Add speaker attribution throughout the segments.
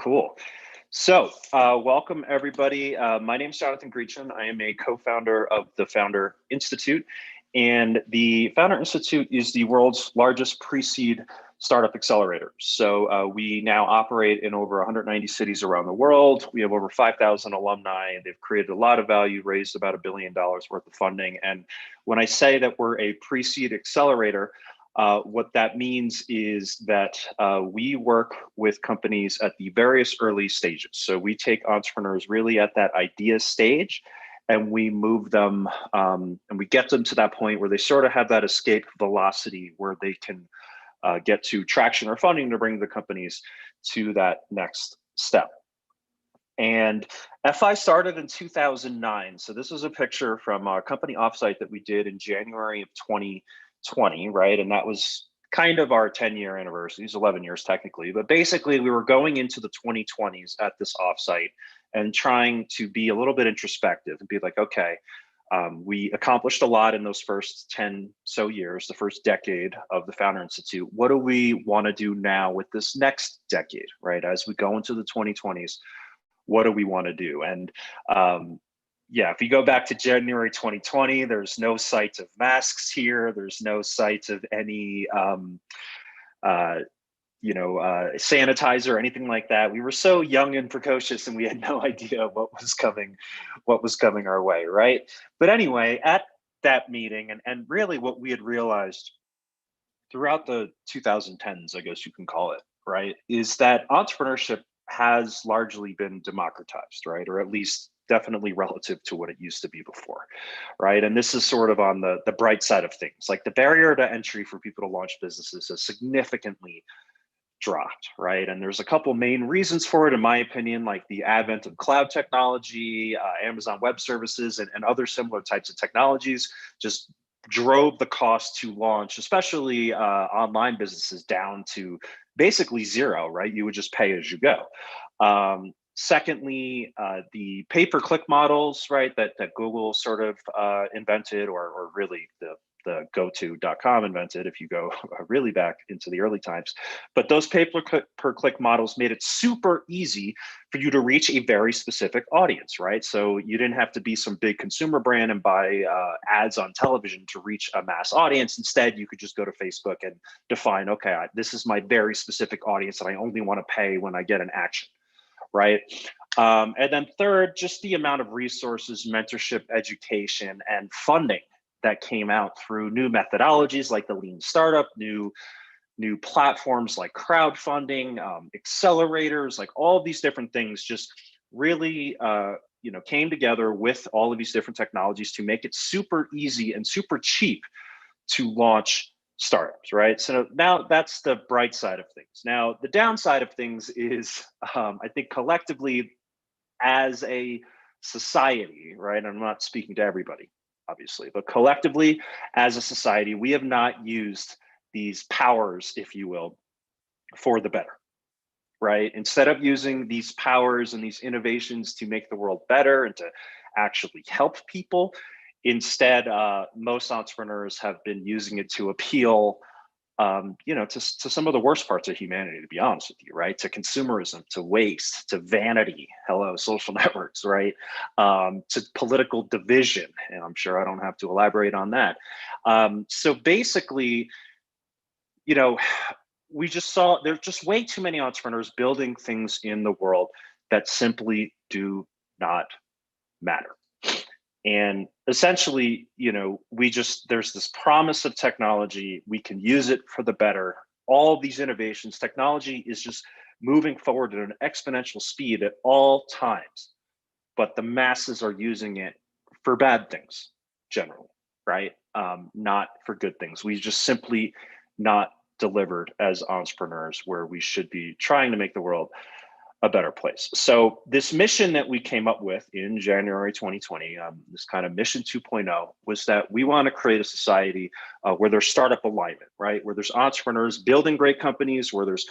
Speaker 1: Cool. So, welcome everybody. My name is Jonathan Greachin. I am a co-founder of the Founder Institute, and the Founder Institute is the world's largest pre-seed startup accelerator. So we now operate in over 190 cities around the world. We have over 5,000 alumni. They've created a lot of value, raised about $1 billion worth of funding. And when I say that we're a pre-seed accelerator, what that means is that we work with companies at the various early stages. So we take entrepreneurs really at that idea stage, and we move them and we get them to that point where they sort of have that escape velocity where they can get to traction or funding to bring the companies to that next step. And FI started in 2009. So this is a picture from our company offsite that we did in January of 2020, right? And that was kind of our 10-year anniversary. It's 11 years technically, but basically we were going into the 2020s at this offsite and trying to be a little bit introspective and be like, okay, we accomplished a lot in those first 10 so years, the first decade of the Founder Institute. What do we want to do now with this next decade, right? As we go into the 2020s, what do we want to do? And yeah, if you go back to January 2020, there's no sight of masks here. There's no sight of any, sanitizer or anything like that. We were so young and precocious, and we had no idea what was coming our way, right? But anyway, at that meeting, and really what we had realized throughout the 2010s, I guess you can call it, right, is that entrepreneurship has largely been democratized, right? Or at least definitely relative to what it used to be before, right? And this is sort of on the bright side of things. Like the barrier to entry for people to launch businesses has significantly dropped, right? And there's a couple main reasons for it, in my opinion, like the advent of cloud technology, Amazon Web Services, and other similar types of technologies just drove the cost to launch, especially online businesses, down to basically zero, right? You would just pay as you go. Secondly, the pay-per-click models, right, that Google sort of invented, or really the goto.com invented, if you go really back into the early times. But those pay-per-click models made it super easy for you to reach a very specific audience, right? So you didn't have to be some big consumer brand and buy ads on television to reach a mass audience. Instead, you could just go to Facebook and define, okay, this is my very specific audience that I only want to pay when I get an action, right? And then third, just the amount of resources, mentorship, education, and funding that came out through new methodologies like the lean startup, new platforms like crowdfunding, accelerators, like all these different things just really came together with all of these different technologies to make it super easy and super cheap to launch startups, right? So now that's the bright side of things. Now, the downside of things is, I think collectively as a society, right? I'm not speaking to everybody, obviously, but collectively as a society, we have not used these powers, if you will, for the better, right? Instead of using these powers and these innovations to make the world better and to actually help people, instead, most entrepreneurs have been using it to appeal to some of the worst parts of humanity, to be honest with you, right? To consumerism, to waste, to vanity, hello, social networks, right? To political division, and I'm sure I don't have to elaborate on that. So basically, we just saw there's just way too many entrepreneurs building things in the world that simply do not matter. And essentially, there's this promise of technology. We can use it for the better. All of these innovations, technology is just moving forward at an exponential speed at all times. But the masses are using it for bad things, generally, right? Not for good things. We just simply not delivered as entrepreneurs where we should be trying to make the world a better place. So this mission that we came up with in January 2020, this kind of mission 2.0, was that we want to create a society where there's startup alignment, right? Where there's entrepreneurs building great companies, where there's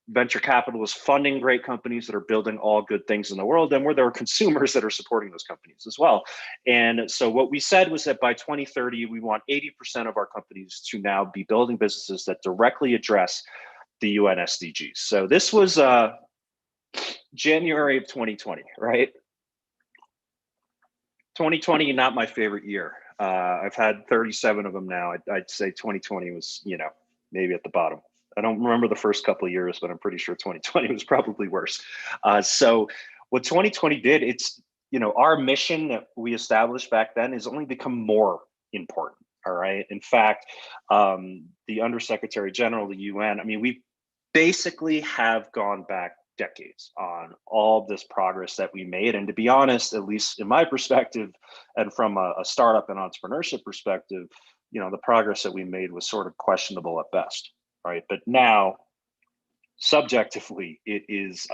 Speaker 1: venture capitalists funding great companies that are building all good things in the world, and where there are consumers that are supporting those companies as well. And so what we said was that by 2030, we want 80% of our companies to now be building businesses that directly address the UN SDGs. So this was January of 2020, right? 2020, not my favorite year. I've had 37 of them now. I'd say 2020 was, maybe at the bottom. I don't remember the first couple of years, but I'm pretty sure 2020 was probably worse. So what 2020 did, it's, our mission that we established back then has only become more important. All right. In fact, the Undersecretary General of the UN, I mean, we basically have gone back decades on all this progress that we made. And to be honest, at least in my perspective, and from a startup and entrepreneurship perspective, the progress that we made was sort of questionable at best, right? But now, subjectively, it is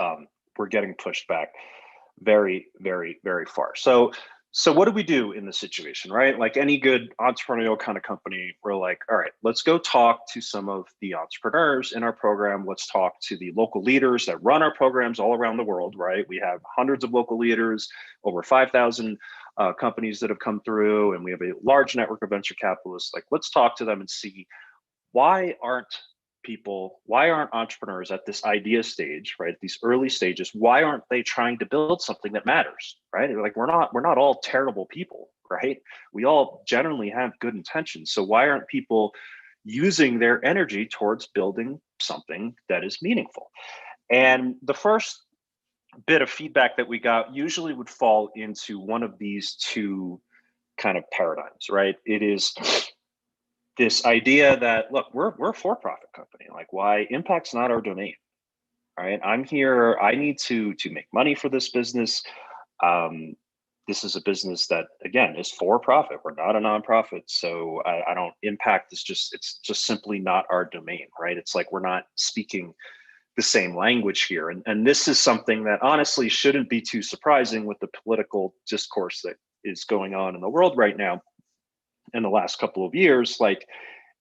Speaker 1: we're getting pushed back very, very, very far. So what do we do in this situation, right? Like any good entrepreneurial kind of company, we're like, all right, let's go talk to some of the entrepreneurs in our program. Let's talk to the local leaders that run our programs all around the world, right? We have hundreds of local leaders, over 5,000 companies that have come through, and we have a large network of venture capitalists. Like, let's talk to them and see why aren't entrepreneurs at this idea stage, right? These early stages, why aren't they trying to build something that matters, right? Like, we're not all terrible people, right? We all generally have good intentions. So why aren't people using their energy towards building something that is meaningful? And the first bit of feedback that we got usually would fall into one of these two kind of paradigms, right? It is this idea that, look, we're a for-profit company. Like, why impact's not our domain, right? I'm here. I need to make money for this business. This is a business that, again, is for profit. We're not a nonprofit, so I don't impact. It's just simply not our domain, right? It's like we're not speaking the same language here, and this is something that honestly shouldn't be too surprising with the political discourse that is going on in the world right now. In the last couple of years, like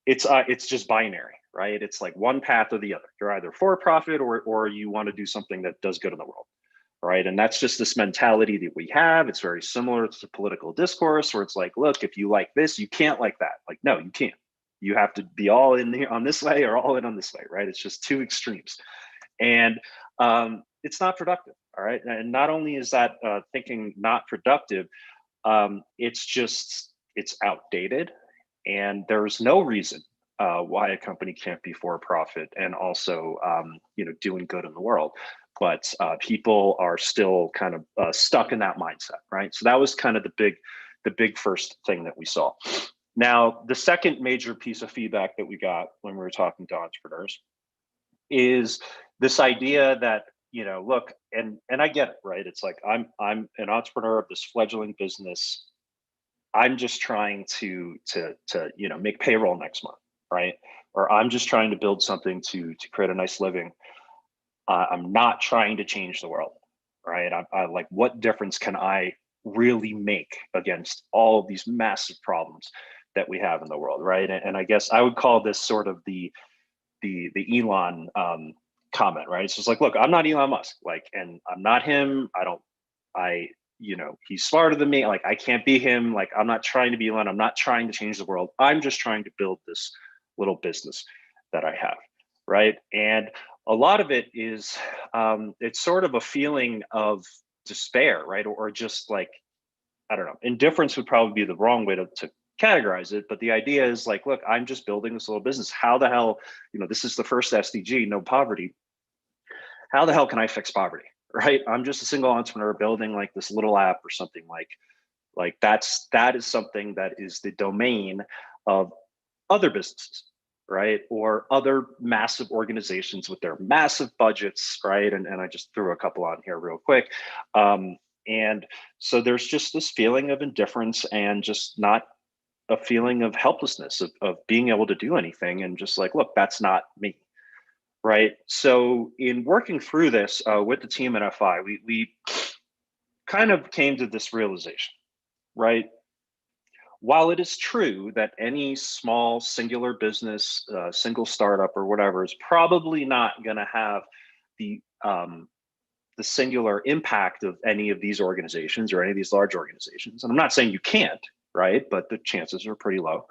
Speaker 1: it's just binary, right? It's like one path or the other. You're either for profit or you want to do something that does good in the world, right? And that's just this mentality that we have. It's very similar to political discourse, where it's like, look, if you like this, you can't like that. Like, no, you can't. You have to be all in here on this way or all in on this way, right? It's just two extremes, and it's not productive. All right, and not only is that thinking not productive, it's outdated, and there's no reason why a company can't be for profit and also doing good in the world. But people are still kind of stuck in that mindset, right? So that was kind of the big first thing that we saw. Now, the second major piece of feedback that we got when we were talking to entrepreneurs is this idea that, look, and I get it, right? It's like I'm an entrepreneur of this fledgling business. I'm just trying to make payroll next month, right? Or I'm just trying to build something to create a nice living. I'm not trying to change the world, right? I like, what difference can I really make against all of these massive problems that we have in the world, right? And I guess I would call this sort of the Elon comment, right? It's just like, look, I'm not Elon Musk, like, and I'm not him. He's smarter than me. Like, I can't be him. Like, I'm not trying to be Elon. I'm not trying to change the world. I'm just trying to build this little business that I have, right? And a lot of it is, it's sort of a feeling of despair, right? Or just like, I don't know, indifference would probably be the wrong way to categorize it. But the idea is like, look, I'm just building this little business. How the hell, this is the first SDG, no poverty. How the hell can I fix poverty? Right? I'm just a single entrepreneur building like this little app or something like that is something that is the domain of other businesses, right? Or other massive organizations with their massive budgets, right? And I just threw a couple on here real quick. And so there's just this feeling of indifference and just not a feeling of helplessness of being able to do anything, and just like, look, that's not me. Right. So in working through this with the team at FI, we kind of came to this realization, right? While it is true that any small singular business, single startup or whatever is probably not going to have the singular impact of any of these organizations or any of these large organizations, and I'm not saying you can't, right? But the chances are pretty low.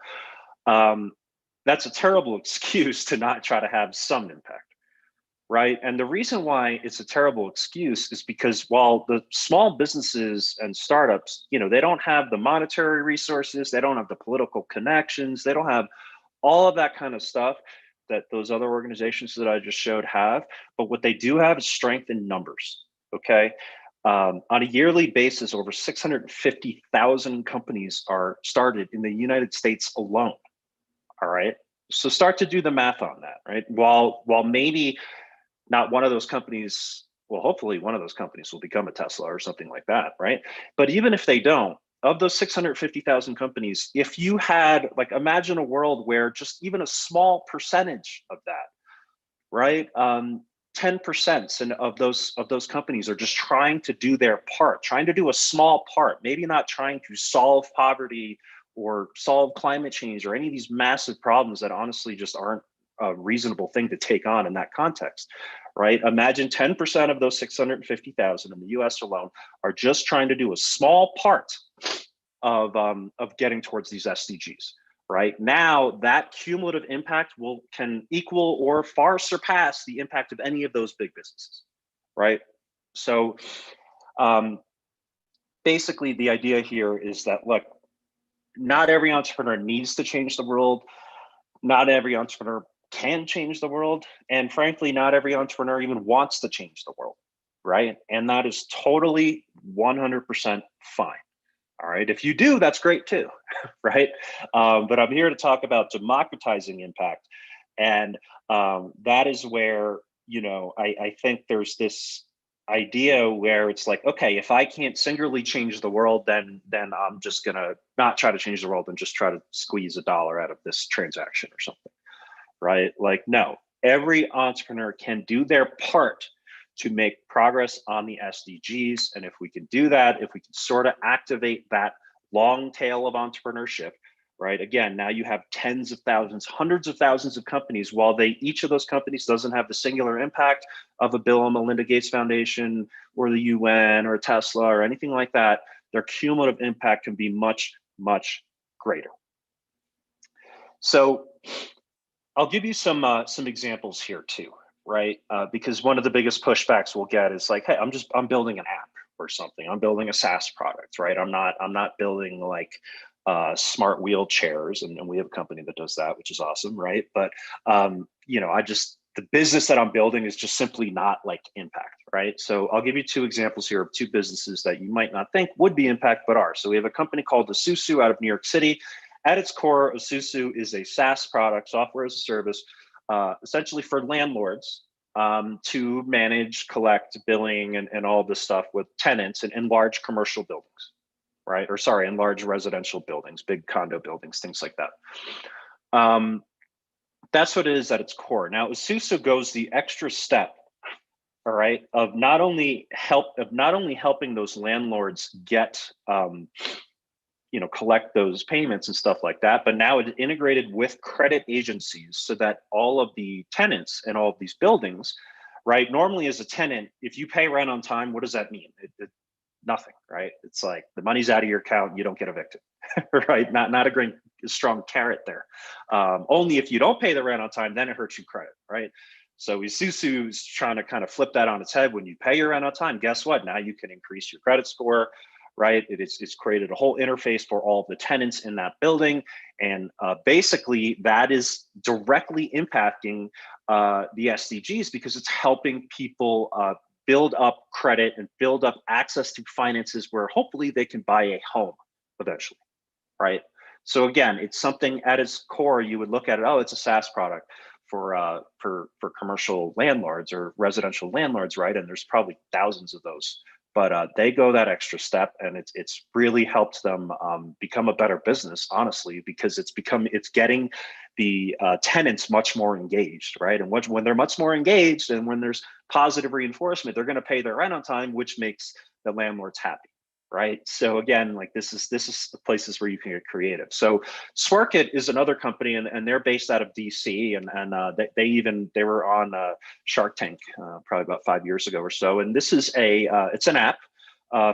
Speaker 1: That's a terrible excuse to not try to have some impact, right? And the reason why it's a terrible excuse is because while the small businesses and startups, they don't have the monetary resources, they don't have the political connections, they don't have all of that kind of stuff that those other organizations that I just showed have. But what they do have is strength in numbers. Okay. On a yearly basis, over 650,000 companies are started in the United States alone. All right. So start to do the math on that, right? While maybe not one of those companies, well, hopefully one of those companies will become a Tesla or something like that, right? But even if they don't, of those 650,000 companies, if you had, like, imagine a world where just even a small percentage of that, right? 10% and of those companies are just trying to do their part, trying to do a small part, maybe not trying to solve poverty or solve climate change or any of these massive problems that honestly just aren't a reasonable thing to take on in that context, right? Imagine 10% of those 650,000 in the US alone are just trying to do a small part of getting towards these SDGs. Right now, that cumulative impact can equal or far surpass the impact of any of those big businesses, right? So, basically, the idea here is that, look, not every entrepreneur needs to change the world. Not every entrepreneur can change the world, and frankly, not every entrepreneur even wants to change the world, right? And that is totally 100% fine. All right. If you do, that's great too, right? But I'm here to talk about democratizing impact. And that is where, I think there's this idea where it's like, okay, if I can't singularly change the world, then I'm just gonna not try to change the world and just try to squeeze $1 out of this transaction or something, right? Like, no, every entrepreneur can do their part to make progress on the SDGs. And if we can do that, if we can sort of activate that long tail of entrepreneurship, right? Again, now you have tens of thousands, hundreds of thousands of companies. While each of those companies doesn't have the singular impact of a Bill and Melinda Gates Foundation or the UN or Tesla or anything like that, their cumulative impact can be much, much greater. So I'll give you some examples here too, right? Because one of the biggest pushbacks we'll get is like, hey, I'm building an app or something. I'm building a SaaS product, right? I'm not building like smart wheelchairs, and we have a company that does that, which is awesome, right? But the business that I'm building is just simply not like impact, right? So I'll give you two examples here of two businesses that you might not think would be impact, but are. So we have a company called Isuzu out of New York City. At its core, Isuzu is a SaaS product, software as a service, essentially for landlords to manage, collect, billing, and all this stuff with tenants in large commercial buildings, right? Or sorry, in large residential buildings, big condo buildings, things like that. That's what it is at its core. Now, Isuzu goes the extra step, all right, of not only helping those landlords get collect those payments and stuff like that, but now it's integrated with credit agencies so that all of the tenants in all of these buildings, right? Normally as a tenant, if you pay rent on time, what does that mean? Nothing, right? It's like the money's out of your account, you don't get evicted, right? Not a great strong carrot there. Only if you don't pay the rent on time, then it hurts you credit, right? So Isuzu's trying to kind of flip that on its head. When you pay your rent on time, guess what? Now you can increase your credit score, right? It's created a whole interface for all of the tenants in that building. And basically that is directly impacting the SDGs because it's helping people build up credit and build up access to finances where hopefully they can buy a home eventually, right? So again, it's something at its core, you would look at it, oh, it's a SaaS product for commercial landlords or residential landlords, right? And there's probably thousands of those. But they go that extra step, and it's really helped them become a better business, honestly, because it's getting the tenants much more engaged, right? And when they're much more engaged, and when there's positive reinforcement, they're going to pay their rent on time, which makes the landlords happy, right? So again, like this is the places where you can get creative. So Swerkit is another company, and they're based out of DC, and they were on Shark Tank probably about 5 years ago or so. And this is it's an app,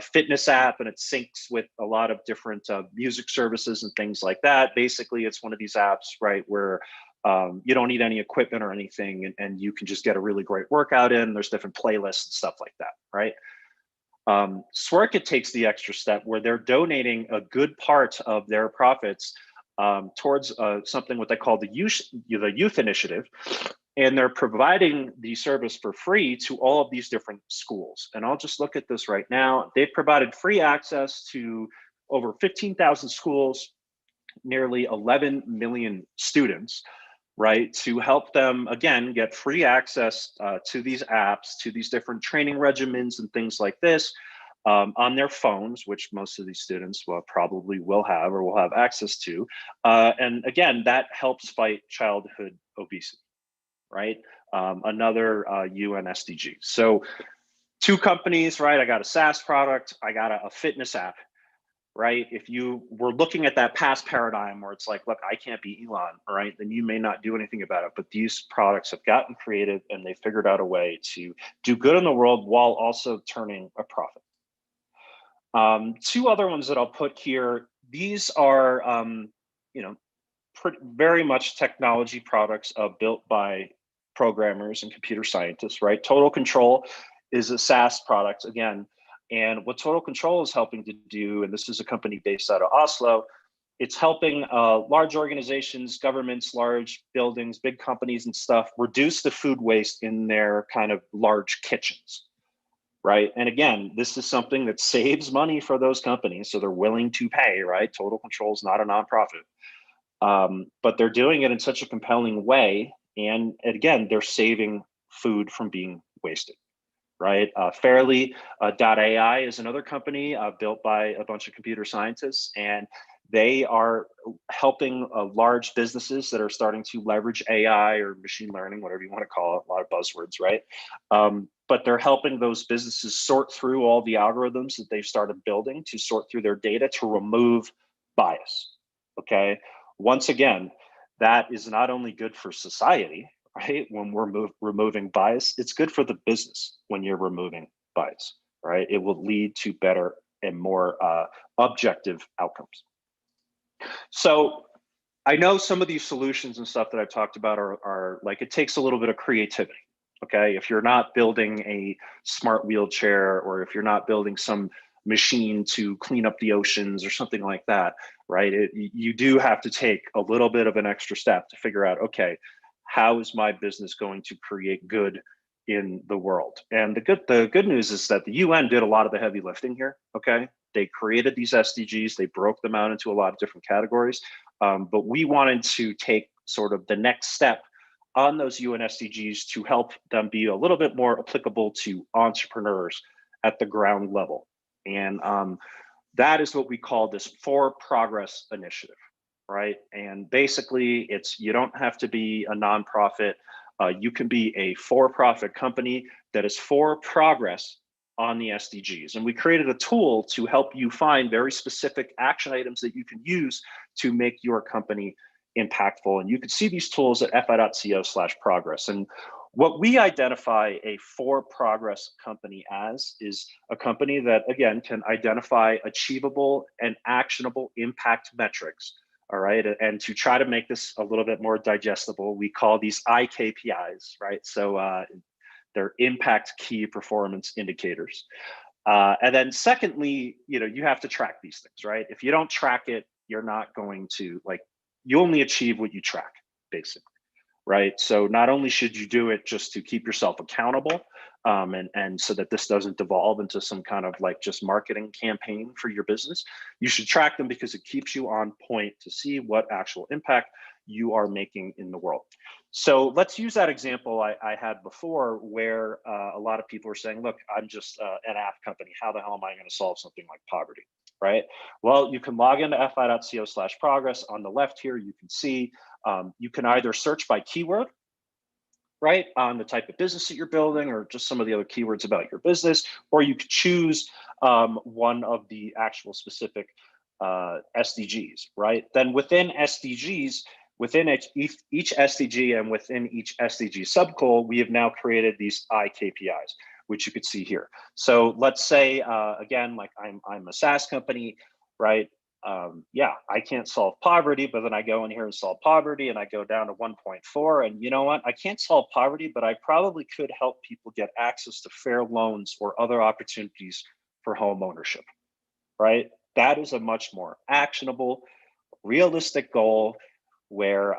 Speaker 1: fitness app, and it syncs with a lot of different music services and things like that. Basically, it's one of these apps, right, where You don't need any equipment or anything, and you can just get a really great workout in. There's different playlists and stuff like that, right? Swerkit takes the extra step where they're donating a good part of their profits towards something what they call the youth initiative, and they're providing the service for free to all of these different schools. And I'll just look at this right now. They've provided free access to over 15,000 schools, nearly 11 million students, right? To help them, again, get free access to these apps, to these different training regimens and things like this on their phones, which most of these students probably will have or will have access to. And again, that helps fight childhood obesity, right? Another UN SDG. So 2 companies, right? I got a SaaS product, I got a fitness app, right? If you were looking at that past paradigm where it's like, look, I can't be Elon, right? Then you may not do anything about it. But these products have gotten created and they figured out a way to do good in the world while also turning a profit. 2 other ones that I'll put here. These are, very much technology products built by programmers and computer scientists, right? Total Control is a SaaS product, again. And what Total Control is helping to do, and this is a company based out of Oslo, it's helping large organizations, governments, large buildings, big companies and stuff reduce the food waste in their kind of large kitchens, right? And again, this is something that saves money for those companies, so they're willing to pay, right? Total Control is not a nonprofit, but they're doing it in such a compelling way. And again, they're saving food from being wasted. Right, Fairly.ai is another company built by a bunch of computer scientists, and they are helping large businesses that are starting to leverage AI or machine learning, whatever you want to call it, a lot of buzzwords, right? But they're helping those businesses sort through all the algorithms that they've started building to sort through their data to remove bias, okay? Once again, that is not only good for society, right? When we're removing bias, it's good for the business when you're removing bias, right? It will lead to better and more objective outcomes. So I know some of these solutions and stuff that I've talked about are like, it takes a little bit of creativity, okay? If you're not building a smart wheelchair, or if you're not building some machine to clean up the oceans or something like that, right? You do have to take a little bit of an extra step to figure out, okay, how is my business going to create good in the world? And the good news is that the UN did a lot of the heavy lifting here, okay? They created these SDGs, they broke them out into a lot of different categories, but we wanted to take sort of the next step on those UN SDGs to help them be a little bit more applicable to entrepreneurs at the ground level. And that is what we call this For Progress initiative. Right? And basically, you don't have to be a nonprofit. You can be a for-profit company that is for progress on the SDGs. And we created a tool to help you find very specific action items that you can use to make your company impactful. And you can see these tools at fi.co/progress. And what we identify a for progress company as is a company that, again, can identify achievable and actionable impact metrics. All right, and to try to make this a little bit more digestible, we call these IKPIs, right? So they're impact key performance indicators. And then secondly, you have to track these things, right? If you don't track it, you're not going to, you only achieve what you track, basically, right? So not only should you do it just to keep yourself accountable, and so that this doesn't devolve into some kind of just marketing campaign for your business, you should track them because it keeps you on point to see what actual impact you are making in the world. So let's use that example I had before, where a lot of people are saying, look, I'm just an app company. How the hell am I going to solve something like poverty, right? Well, you can log into fi.co/progress. On the left here, you can see you can either search by keyword, right, on the type of business that you're building, or just some of the other keywords about your business, or you could choose one of the actual specific SDGs, right? Then within SDGs, within each SDG and within each SDG subgoal, we have now created these IKPIs, which you could see here. So let's say, again, like I'm a SaaS company, right? yeah, I can't solve poverty, but then I go in here and solve poverty and I go down to 1.4. And you know what? I can't solve poverty, but I probably could help people get access to fair loans or other opportunities for home ownership, right? That is a much more actionable, realistic goal where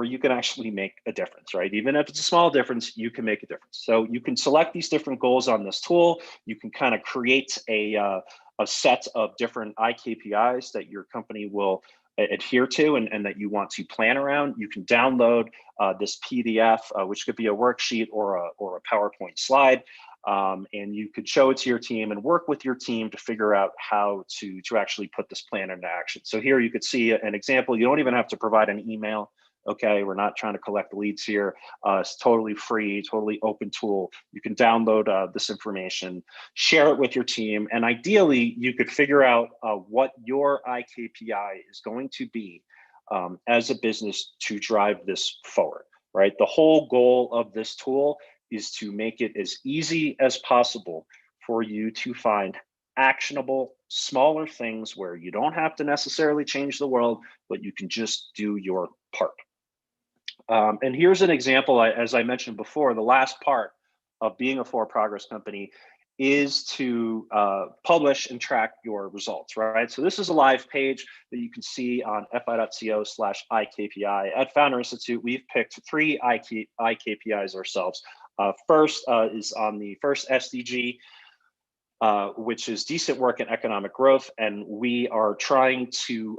Speaker 1: you can actually make a difference, right? Even if it's a small difference, you can make a difference. So you can select these different goals on this tool. You can kind of create a set of different IKPIs that your company will adhere to and that you want to plan around. You can download this PDF, which could be a worksheet or a PowerPoint slide. And you could show it to your team and work with your team to figure out how to actually put this plan into action. So here you could see an example. You don't even have to provide an email. Okay, we're not trying to collect leads here. It's totally free, totally open tool. You can download this information, share it with your team, and ideally you could figure out what your IKPI is going to be as a business to drive this forward, right? The whole goal of this tool is to make it as easy as possible for you to find actionable, smaller things where you don't have to necessarily change the world, but you can just do your part. And here's an example, as I mentioned before, the last part of being a for-progress company is to publish and track your results, right? So this is a live page that you can see on fi.co/IKPI. At Founder Institute, we've picked 3 IKPIs ourselves. First is on the first SDG, which is decent work and economic growth. And we are trying to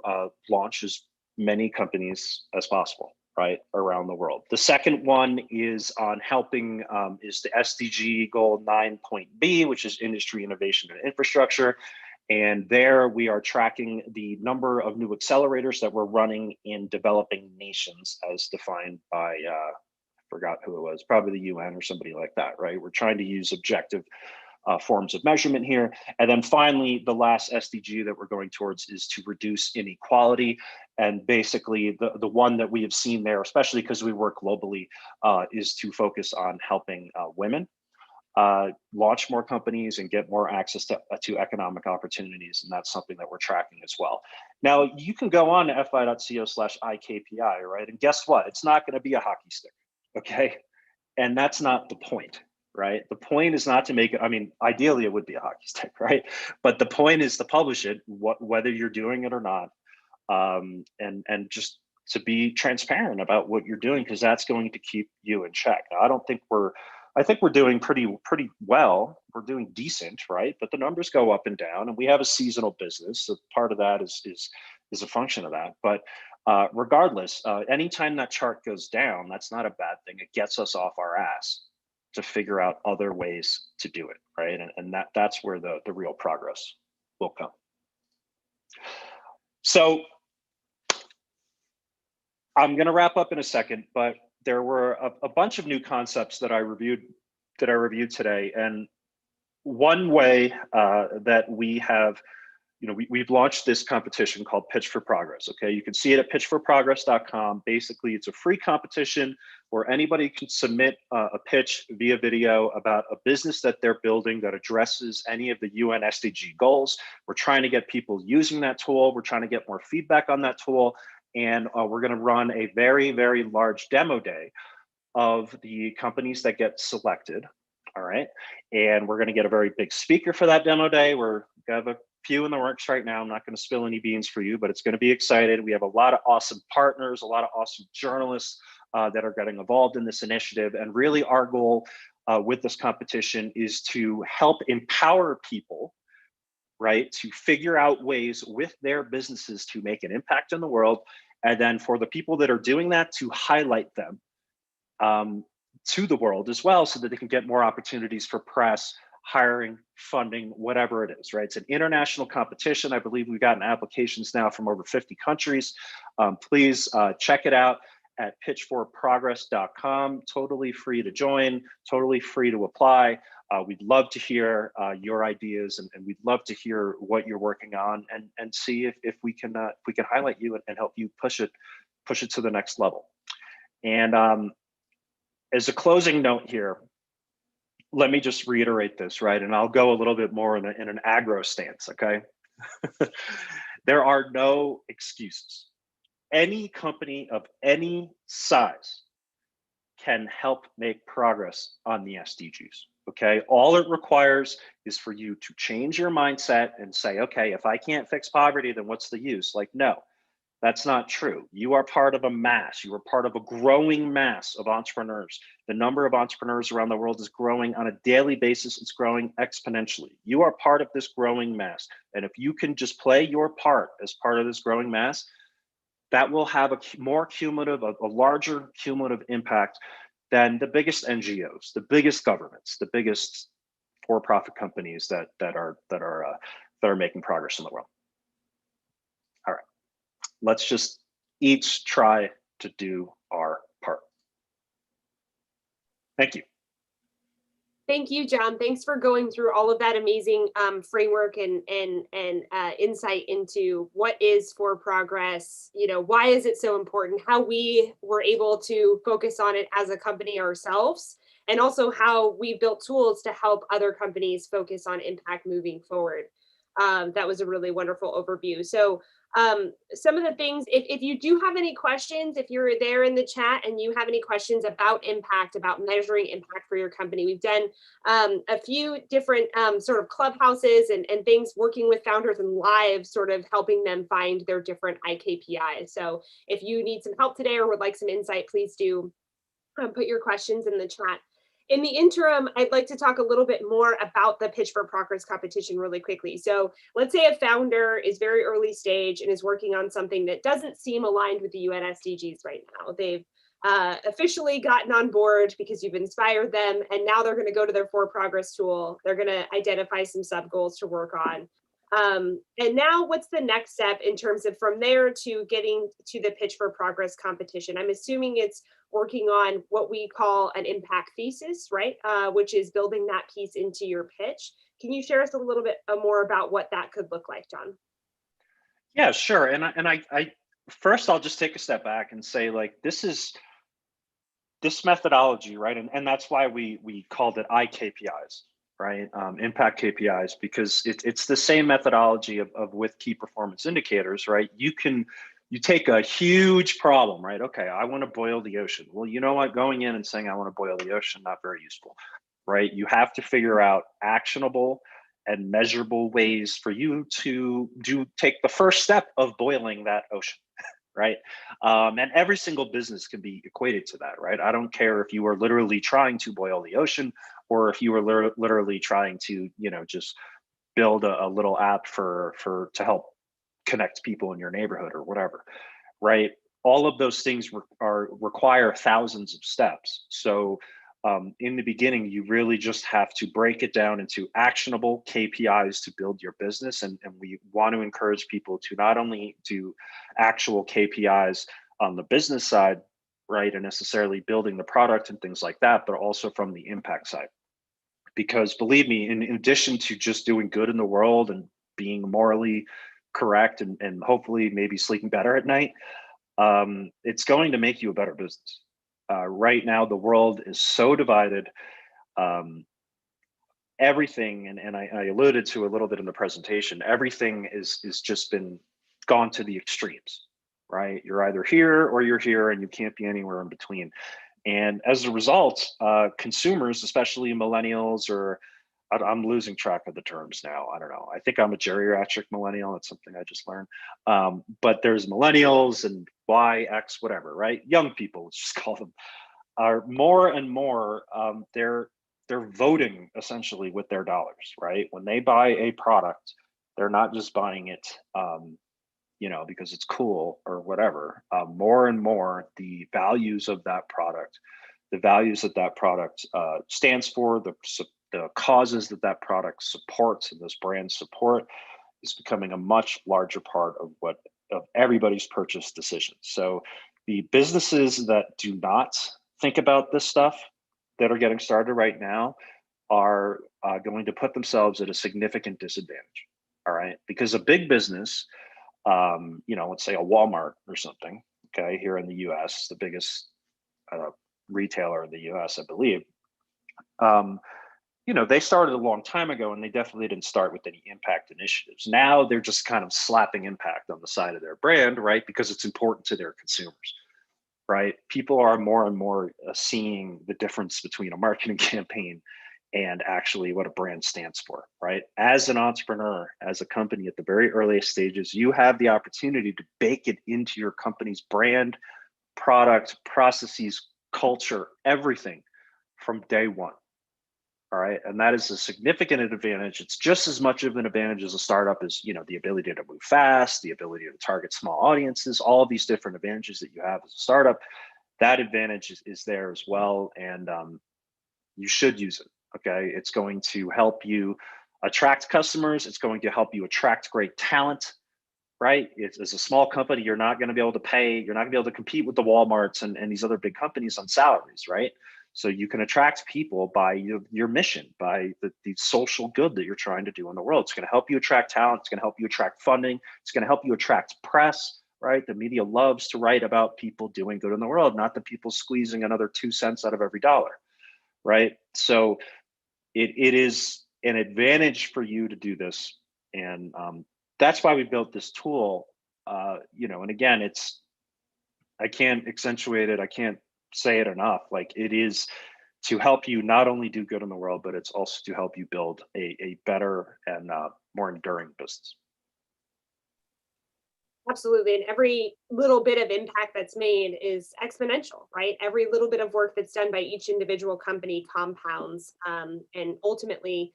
Speaker 1: launch as many companies as possible, right, around the world. The second one is on helping, is the SDG goal 9.B, which is industry, innovation, and infrastructure. And there we are tracking the number of new accelerators that we're running in developing nations as defined by, forgot who it was, probably the UN or somebody like that, right? We're trying to use objective forms of measurement here. And then finally, the last SDG that we're going towards is to reduce inequality. And basically the one that we have seen there, especially because we work globally, is to focus on helping women launch more companies and get more access to economic opportunities. And that's something that we're tracking as well. Now, you can go on to fi.co/IKPI, right? And guess what? It's not going to be a hockey stick. Okay. And that's not the point, right? The point is not to make it, I mean, ideally it would be a hockey stick, right? But the point is to publish it, whether you're doing it or not. And just to be transparent about what you're doing, because that's going to keep you in check. Now, I think we're doing pretty well. We're doing decent, right? But the numbers go up and down, and we have a seasonal business. So part of that is a function of that. But regardless, anytime that chart goes down, that's not a bad thing. It gets us off our ass to figure out other ways to do it, right? And that's where the real progress will come. So I'm going to wrap up in a second, but there were a bunch of new concepts that I reviewed today, and one way that we have, we've launched this competition called Pitch for Progress. Okay, you can see it at pitchforprogress.com. Basically, it's a free competition where anybody can submit a pitch via video about a business that they're building that addresses any of the UN SDG goals. We're trying to get people using that tool. We're trying to get more feedback on that tool. And we're going to run a very, very large demo day of the companies that get selected. All right. And we're going to get a very big speaker for that demo day. We're going to have a few in the works right now. I'm not going to spill any beans for you, but it's going to be exciting. We have a lot of awesome partners, a lot of awesome journalists that are getting involved in this initiative. And really our goal with this competition is to help empower people, right, to figure out ways with their businesses to make an impact in the world. And then for the people that are doing that, to highlight them to the world as well, so that they can get more opportunities for press, hiring, funding, whatever it is, right? It's an international competition. I believe we've gotten applications now from over 50 countries. Please check it out at pitchforprogress.com. Totally free to join, totally free to apply. We'd love to hear your ideas, and we'd love to hear what you're working on, and see if we can highlight you and help you push it to the next level. And as a closing note here, let me just reiterate this, right? And I'll go a little bit more in an agro stance, okay? There are no excuses. Any company of any size can help make progress on the SDGs. Okay, all it requires is for you to change your mindset and say, okay, if I can't fix poverty, then what's the use? Like, no, that's not true. You are part of a mass. You are part of a growing mass of entrepreneurs. The number of entrepreneurs around the world is growing on a daily basis. It's growing exponentially. You are part of this growing mass. And if you can just play your part as part of this growing mass, that will have a more cumulative, a larger cumulative impact than the biggest NGOs, the biggest governments, the biggest for-profit companies that are making progress in the world. All right, let's just each try to do our part. Thank you.
Speaker 2: Thank you, John. Thanks for going through all of that amazing framework and insight into what is for progress. You know, why is it so important? How we were able to focus on it as a company ourselves, and also how we built tools to help other companies focus on impact moving forward. That was a really wonderful overview. So some of the things, if you do have any questions, if you're there in the chat and you have any questions about impact, about measuring impact for your company, we've done a few different sort of clubhouses and things working with founders and live, sort of helping them find their different IKPIs. So if you need some help today or would like some insight, please do put your questions in the chat. In the interim, I'd like to talk a little bit more about the Pitch for Progress competition really quickly. So let's say a founder is very early stage and is working on something that doesn't seem aligned with the UN SDGs right now. They've officially gotten on board because you've inspired them, and now they're going to go to their For Progress tool. They're going to identify some sub goals to work on. And now what's the next step in terms of from there to getting to the Pitch for Progress competition? I'm assuming it's working on what we call an impact thesis, right? Which is building that piece into your pitch. Can you share us a little bit more about what that could look like, John?
Speaker 1: Yeah, sure. And I first I'll just take a step back and say, like, this methodology, right? And that's why we called it IKPIs, right? Impact KPIs, because it's the same methodology of with key performance indicators, right? You take a huge problem, right? Okay, I want to boil the ocean. Well, you know what? Going in and saying I want to boil the ocean, not very useful, right? You have to figure out actionable and measurable ways for you to take the first step of boiling that ocean, right? And every single business can be equated to that, right? I don't care if you are literally trying to boil the ocean or if you are literally trying to, just build a little app to help connect people in your neighborhood or whatever, right? All of those things require thousands of steps. So in the beginning, you really just have to break it down into actionable KPIs to build your business. And we want to encourage people to not only do actual KPIs on the business side, right, and necessarily building the product and things like that, but also from the impact side. Because believe me, in addition to just doing good in the world and being morally correct and hopefully maybe sleeping better at night, it's going to make you a better business. Right now, the world is so divided. Everything, and I alluded to a little bit in the presentation, everything is just been gone to the extremes, right? You're either here or you're here, and you can't be anywhere in between. And as a result, consumers, especially millennials, or I'm losing track of the terms now. I don't know. I think I'm a geriatric millennial. That's something I just learned. But there's millennials and Y, X, whatever, right? Young people, let's just call them, are more and more, they're voting essentially with their dollars, right? When they buy a product, they're not just buying it, because it's cool or whatever. More and more, the values of that product, stands for, the causes that product supports and those brands support, is becoming a much larger part of everybody's purchase decisions. So the businesses that do not think about this stuff, that are getting started right now, are going to put themselves at a significant disadvantage. All right, because a big business, let's say a Walmart or something, okay, here in the US, the biggest retailer in the US, I believe, they started a long time ago, and they definitely didn't start with any impact initiatives. Now they're just kind of slapping impact on the side of their brand, right? Because it's important to their consumers, right? People are more and more seeing the difference between a marketing campaign and actually what a brand stands for, right? As an entrepreneur, as a company at the very earliest stages, you have the opportunity to bake it into your company's brand, product, processes, culture, everything from day one. All right. And that is a significant advantage. It's just as much of an advantage as a startup as, the ability to move fast, the ability to target small audiences, all of these different advantages that you have as a startup. That advantage is there as well. And you should use it. Okay. It's going to help you attract customers. It's going to help you attract great talent, right? As a small company, you're not going to be able to pay, you're not going to be able to compete with the Walmarts and these other big companies on salaries, right? So you can attract people by your mission, by the social good that you're trying to do in the world. It's going to help you attract talent. It's going to help you attract funding. It's going to help you attract press, right? The media loves to write about people doing good in the world, not the people squeezing another 2 cents out of every dollar, right? So it is an advantage for you to do this. And that's why we built this tool, and again, I can't accentuate it. I can't say it enough. Like, it is to help you not only do good in the world, but it's also to help you build a better and more enduring business.
Speaker 2: Absolutely. And every little bit of impact that's made is exponential, right? Every little bit of work that's done by each individual company compounds, and ultimately,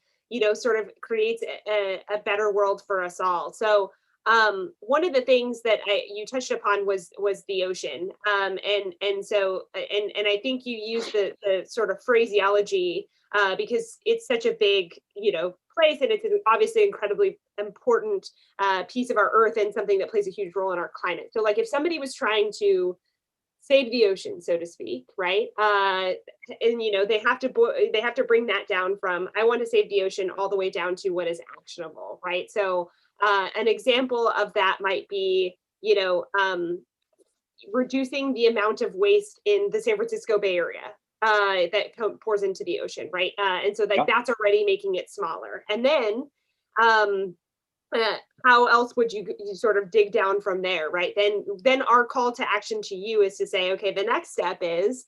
Speaker 2: sort of creates a better world for us all. So one of the things that you touched upon was the ocean, and so and I think you used the sort of phraseology because it's such a big place, and it's obviously incredibly important piece of our earth, and something that plays a huge role in our climate. So like if somebody was trying to save the ocean, so to speak, right? And they have to bring that down from I want to save the ocean all the way down to what is actionable, right? So an example of that might be, reducing the amount of waste in the San Francisco Bay Area that pours into the ocean, right? And so that's already making it smaller. And then how else would you sort of dig down from there, right? Then our call to action to you is to say, okay, the next step is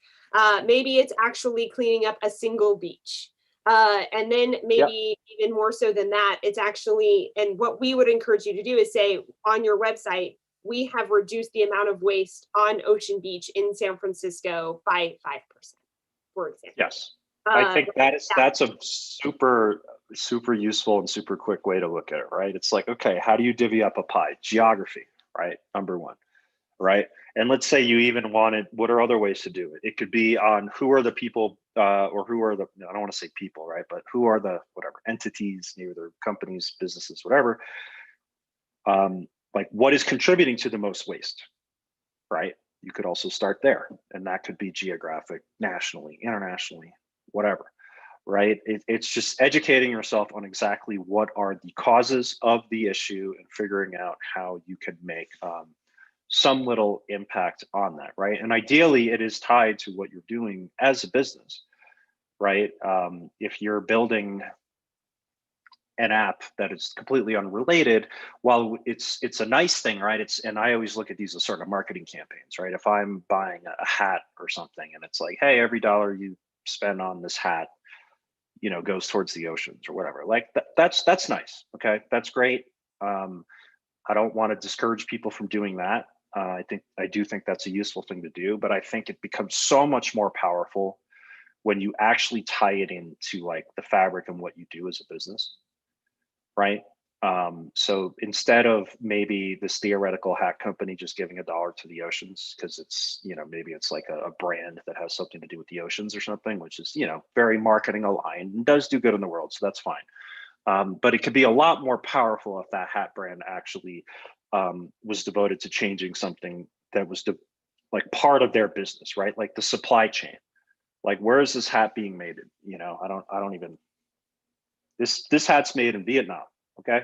Speaker 2: maybe it's actually cleaning up a single beach. And then maybe even more so than that, it's actually, and what we would encourage you to do is say on your website, we have reduced the amount of waste on Ocean Beach in San Francisco by 5%, for example.
Speaker 1: Yes. I think that's a super, super useful and super quick way to look at it, right? It's like, okay, how do you divvy up a pie? Geography, right? Number one, right? And let's say you even wanted, what are other ways to do it? It could be on who are the people or who are the, I don't want to say people, right? But who are the whatever entities, either companies, businesses, whatever. Like what is contributing to the most waste, right? You could also start there, and that could be geographic, nationally, internationally, whatever, right? It's just educating yourself on exactly what are the causes of the issue and figuring out how you can make some little impact on that, right? And ideally, it is tied to what you're doing as a business, right? If you're building an app that is completely unrelated, while it's a nice thing, right? And I always look at these as sort of marketing campaigns, right? If I'm buying a hat or something, and it's like, hey, every dollar you spend on this hat, goes towards the oceans or whatever. Like that's nice. Okay, that's great. I don't want to discourage people from doing that. I do think that's a useful thing to do, but I think it becomes so much more powerful when you actually tie it into like the fabric and what you do as a business. Right. So instead of maybe this theoretical hat company just giving $1 to the oceans because it's, maybe it's like a brand that has something to do with the oceans or something, which is, very marketing aligned and does do good in the world. So that's fine. But it could be a lot more powerful if that hat brand actually was devoted to changing something that was like part of their business, right? Like the supply chain. Like, where is this hat being made? I don't even. This hat's made in Vietnam, okay,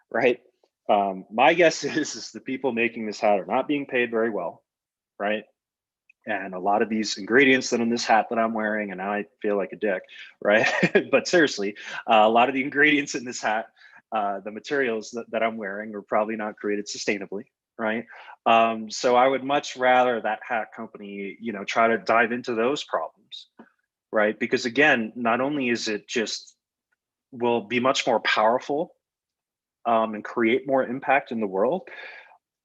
Speaker 1: right? My guess is the people making this hat are not being paid very well, right? And a lot of these ingredients that in this hat that I'm wearing, and now I feel like a dick, right? But seriously, a lot of the ingredients in this hat, the materials that I'm wearing are probably not created sustainably, right? So I would much rather that hat company, try to dive into those problems, right? Because again, not only is it just will be much more powerful and create more impact in the world,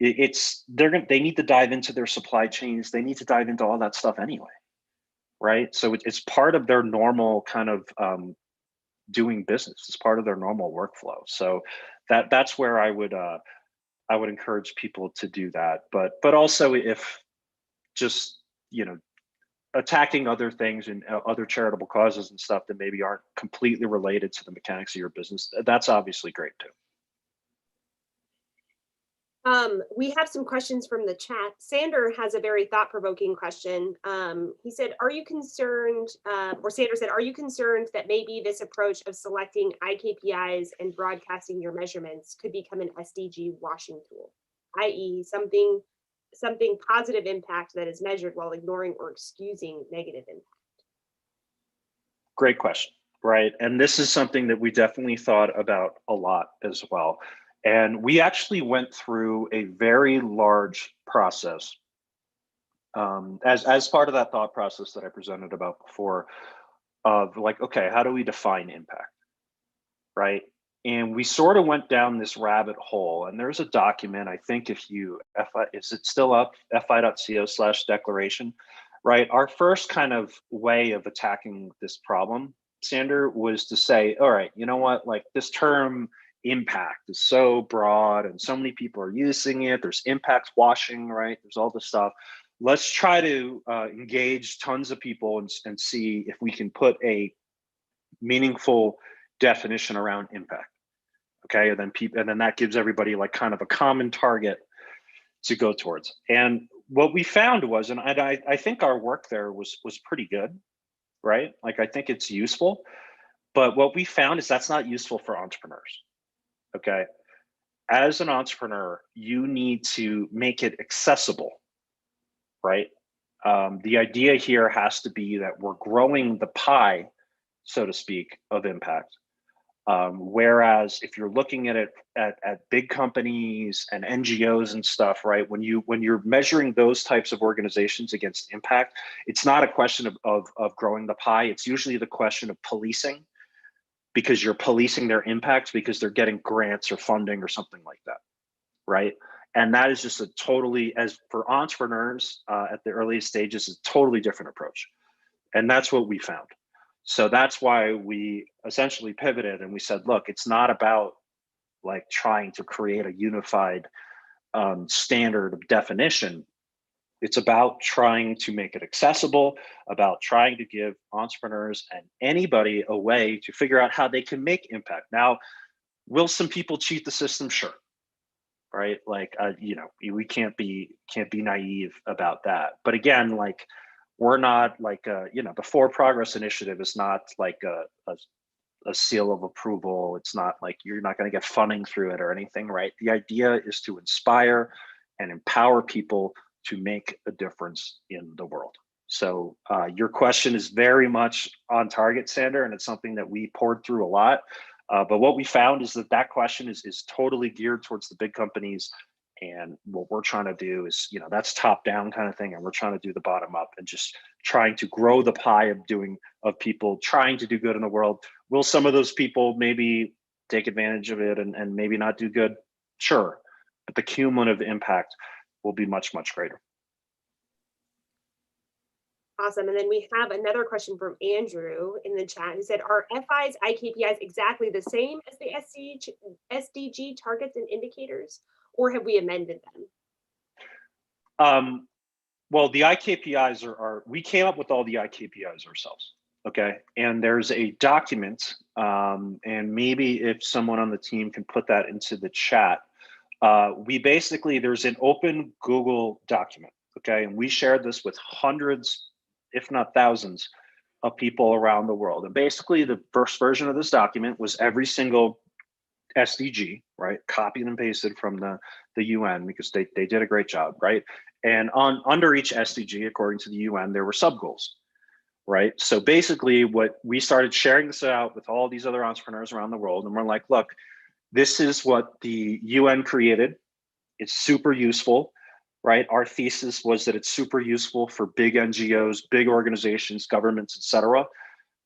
Speaker 1: they need to dive into their supply chains. They need to dive into all that stuff anyway, right? So it's part of their normal kind of doing business. It's part of their normal workflow. So that's where I would encourage people to do that. But also if just attacking other things and other charitable causes and stuff that maybe aren't completely related to the mechanics of your business, that's obviously great too.
Speaker 2: We have some questions from the chat. Sander has a very thought-provoking question. He said, are you concerned, or Sander said, are you concerned that maybe this approach of selecting IKPIs and broadcasting your measurements could become an SDG washing tool, i.e. something positive impact that is measured while ignoring or excusing negative impact?
Speaker 1: Great question, right? And this is something that we definitely thought about a lot as well. And we actually went through a very large process as part of that thought process that I presented about before of like, okay, how do we define impact, right? And we sort of went down this rabbit hole, and there's a document, I think if you, is it still up, fi.co/declaration, right? Our first kind of way of attacking this problem, Sander, was to say, all right, you know what, like this term impact is so broad and so many people are using it. There's impact washing, right? There's all this stuff. Let's try to engage tons of people and see if we can put a meaningful definition around impact. Okay, and then that gives everybody like kind of a common target to go towards. And what we found was, and I think our work there was pretty good, right? Like I think it's useful, but what we found is that's not useful for entrepreneurs. Okay, as an entrepreneur, you need to make it accessible, right? The idea here has to be that we're growing the pie, so to speak, of impact. Whereas if you're looking at it at big companies and NGOs and stuff, right? When you're measuring those types of organizations against impact, it's not a question of growing the pie. It's usually the question of policing, because you're policing their impacts because they're getting grants or funding or something like that, right? And that is just a totally, as for entrepreneurs at the earliest stages, a totally different approach. And that's what we found. So that's why we essentially pivoted and we said, look, it's not about like trying to create a unified standard of definition. It's about trying to make it accessible, about trying to give entrepreneurs and anybody a way to figure out how they can make impact. Now, will some people cheat the system? Sure. Right? Like, we can't be naive about that. But again, like, we're not like, the For Progress Initiative is not like a seal of approval. It's not like you're not going to get funding through it or anything, right? The idea is to inspire and empower people to make a difference in the world. So your question is very much on target, Sander, and it's something that we poured through a lot. But what we found is that question is totally geared towards the big companies. And what we're trying to do is, that's top down kind of thing. And we're trying to do the bottom up and just trying to grow the pie of people trying to do good in the world. Will some of those people maybe take advantage of it and maybe not do good? Sure. But the cumulative impact will be much, much greater.
Speaker 2: Awesome. And then we have another question from Andrew in the chat who said, are FI's IKPIs exactly the same as the SDG targets and indicators, or have we amended them?
Speaker 1: Well, the IKPIs we came up with all the IKPIs ourselves. Okay. And there's a document, and maybe if someone on the team can put that into the chat, there's an open Google document. Okay. And we shared this with hundreds, if not thousands, of people around the world. And basically the first version of this document was every single SDG, right? Copied and pasted from the UN because they did a great job, right? And under each SDG, according to the UN, there were sub goals, right? So basically, what we started sharing this out with all these other entrepreneurs around the world, and we're like, look, this is what the UN created. It's super useful, right? Our thesis was that it's super useful for big NGOs, big organizations, governments, et cetera.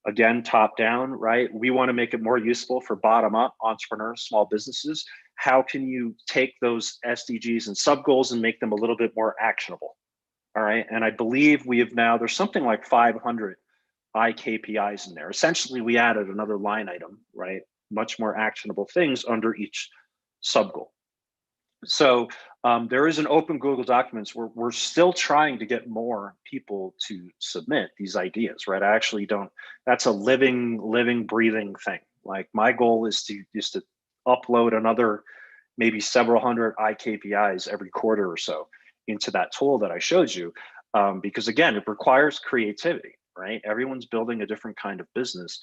Speaker 1: Again, top down, right? We want to make it more useful for bottom up entrepreneurs, small businesses. How can you take those SDGs and sub goals and make them a little bit more actionable? All right. And I believe we have now, there's something like 500 IKPIs in there. Essentially, we added another line item, right? Much more actionable things under each sub goal. So there is an open Google Documents where we're still trying to get more people to submit these ideas, right? I actually don't, that's a living, breathing thing. Like my goal is to upload another maybe several hundred IKPIs every quarter or so into that tool that I showed you. Because again, it requires creativity, right? Everyone's building a different kind of business.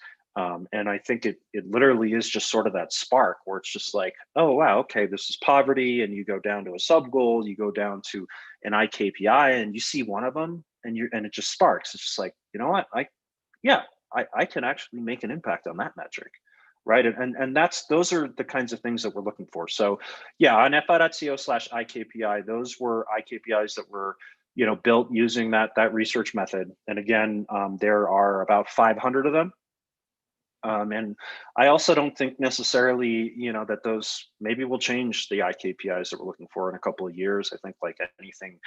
Speaker 1: And I think it literally is just sort of that spark where it's just like, oh, wow, okay, this is poverty. And you go down to a sub goal, you go down to an IKPI and you see one of them and it just sparks. It's just like, you know what, I can actually make an impact on that metric. Right. And those are the kinds of things that we're looking for. So yeah, on fi.co/IKPI, those were IKPIs that were, built using that research method. And again, there are about 500 of them. And I also don't think necessarily, that those maybe will change the IKPIs that we're looking for in a couple of years. I think like anything,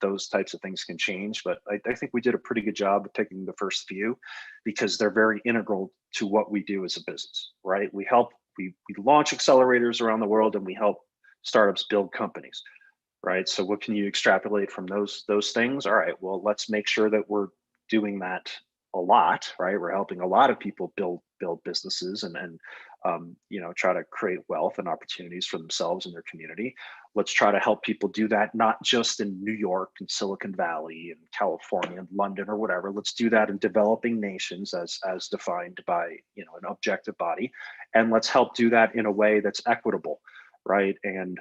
Speaker 1: those types of things can change. But I think we did a pretty good job of picking the first few because they're very integral to what we do as a business, right? We launch accelerators around the world and we help startups build companies, right? So what can you extrapolate from those things? All right, well, let's make sure that we're doing that a lot, right? We're helping a lot of people build businesses and try to create wealth and opportunities for themselves and their community. Let's try to help people do that, not just in New York and Silicon Valley and California and London or whatever. Let's do that in developing nations as defined by an objective body, and let's help do that in a way that's equitable, right? And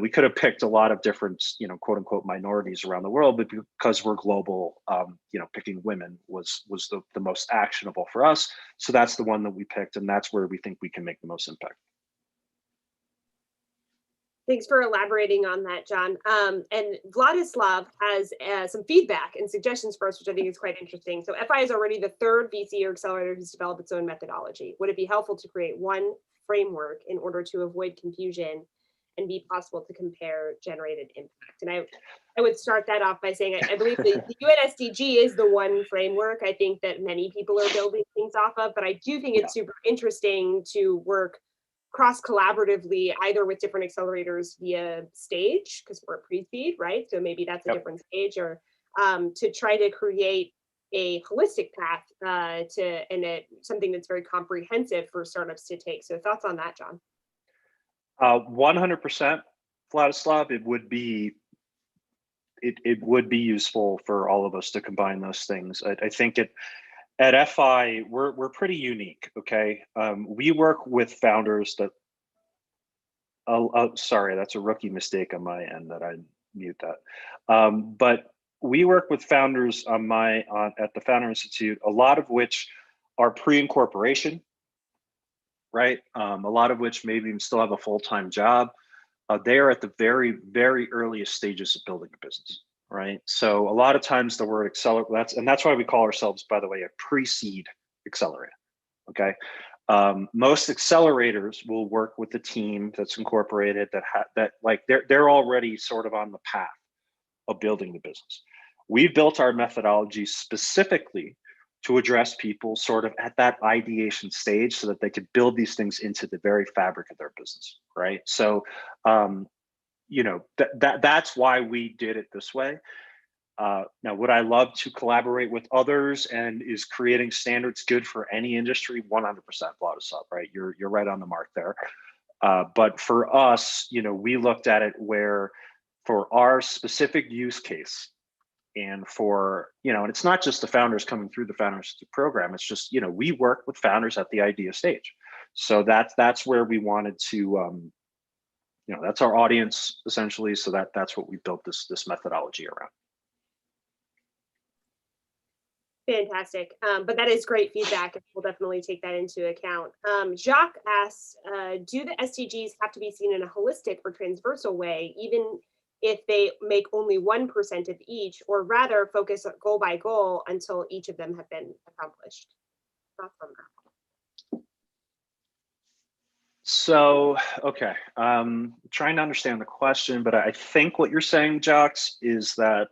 Speaker 1: we could have picked a lot of different, quote unquote, minorities around the world, but because we're global, picking women was the most actionable for us. So that's the one that we picked, and that's where we think we can make the most impact.
Speaker 2: Thanks for elaborating on that, John. And Vladislav has some feedback and suggestions for us, which I think is quite interesting. So FI is already the third VC or accelerator who's developed its own methodology. Would it be helpful to create one framework in order to avoid confusion and be possible to compare generated impact? And I would start that off by saying I believe the UN SDG is the one framework I think that many people are building things off of, but I do think it's super interesting to work cross-collaboratively either with different accelerators via stage, because we're pre-seed, right? So maybe that's a different stage, or to try to create a holistic path something that's very comprehensive for startups to take. So thoughts on that, John?
Speaker 1: 100%, Vladislav. It would be useful for all of us to combine those things. I think at FI, we're pretty unique. Okay, we work with founders that. Oh, sorry, that's a rookie mistake on my end that I mute that. But we work with founders at the Founder Institute, a lot of which are pre-incorporation, right? A lot of which maybe even still have a full-time job. They are at the very, very earliest stages of building a business, right? So a lot of times the word accelerator, that's why we call ourselves, by the way, a pre-seed accelerator, okay? Most accelerators will work with a team that's incorporated that they're already sort of on the path of building the business. We've built our methodology specifically to address people sort of at that ideation stage so that they could build these things into the very fabric of their business, right? So, that's why we did it this way. Now, would I love to collaborate with others, and is creating standards good for any industry? 100%, Vladislav, right? You're right on the mark there. But for us, we looked at it where for our specific use case, and for, and it's not just the founders coming through the Founders program, it's just, we work with founders at the idea stage. So that's where we wanted to, that's our audience essentially. So that's what we built this methodology around.
Speaker 2: Fantastic. But that is great feedback, and we'll definitely take that into account. Jacques asks, do the SDGs have to be seen in a holistic or transversal way, even if they make only 1% of each, or rather focus goal by goal until each of them have been accomplished? Thoughts on that?
Speaker 1: So, okay, trying to understand the question, but I think what you're saying, Jacques, is that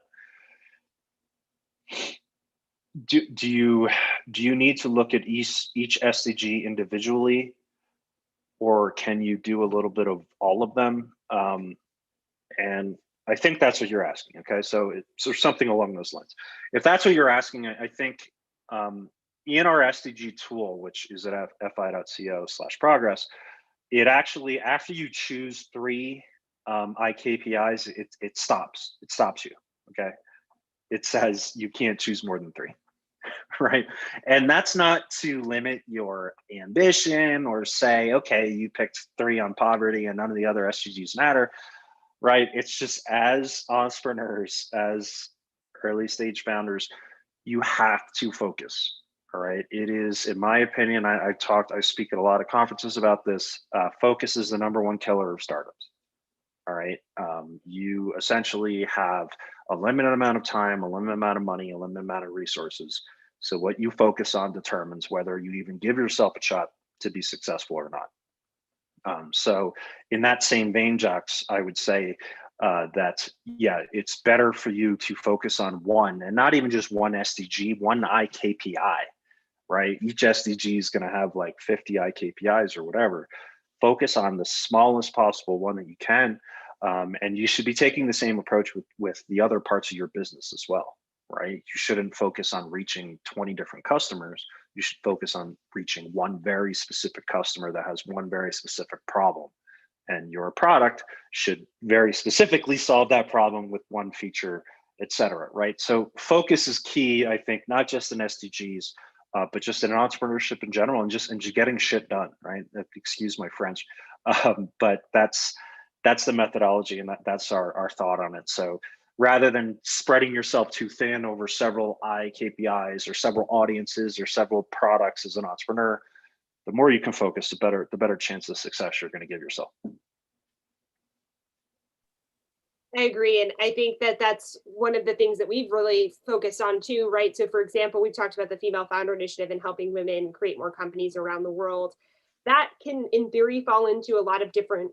Speaker 1: do you need to look at each SDG individually, or can you do a little bit of all of them? And I think that's what you're asking. Okay, so something along those lines. If that's what you're asking, I think in our SDG tool, which is at fi.co/progress, it actually, after you choose 3 IKPIs, it stops you. Okay, it says you can't choose more than 3. Right. And that's not to limit your ambition or say, okay, you picked 3 on poverty and none of the other SDGs matter. Right. It's just, as entrepreneurs, as early stage founders, you have to focus. All right. It is, in my opinion, I speak at a lot of conferences about this. Focus is the #1 killer of startups. All right. You essentially have a limited amount of time, a limited amount of money, a limited amount of resources. So what you focus on determines whether you even give yourself a shot to be successful or not. So in that same vein, Jacques, I would say that, yeah, it's better for you to focus on one, and not even just one SDG, one IKPI, right? Each SDG is going to have like 50 IKPIs or whatever. Focus on the smallest possible one that you can. And you should be taking the same approach with the other parts of your business as well, right? You shouldn't focus on reaching 20 different customers. You should focus on reaching one very specific customer that has one very specific problem. And your product should very specifically solve that problem with one feature, et cetera, right? So focus is key, I think, not just in SDGs, but just in entrepreneurship in general, and just getting shit done, right? Excuse my French, but that's the methodology, and that's our thought on it. So rather than spreading yourself too thin over several IKPIs or several audiences or several products as an entrepreneur, the more you can focus, the better chance of success you're going to give yourself.
Speaker 2: I agree. And I think that that's one of the things that we've really focused on too, right? So for example, we've talked about the Female Founder Initiative and helping women create more companies around the world. That can, in theory, fall into a lot of different